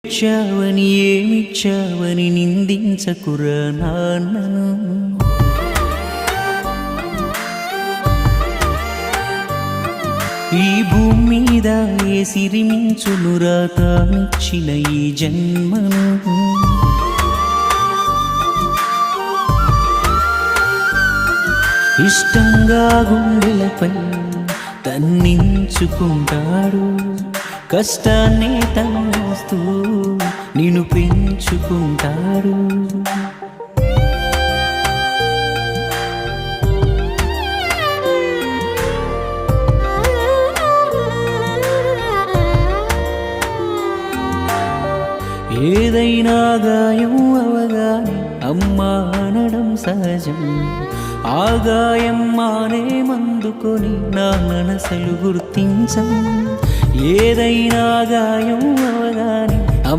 ఇచ్చావని ఏమిచ్చావని నిందించకురా నాన్నను. ఈ భూమి మీద ఏ సిరిమించునురా తానిచ్చిన ఈ జన్మను. ఇష్టంగా గుండెలపై తన్నించుకుంటాడు, కష్టాన్ని తన్నోస్తూ నిన్ను పెంచుకుంటాడు. ఏదైనా గాయం అవగానే అమ్మా అనడం సహజం. ఆ గాయం మానే మందుకొని నా మనసులు గుర్తించం. ఏదైనా గాయం అవగానే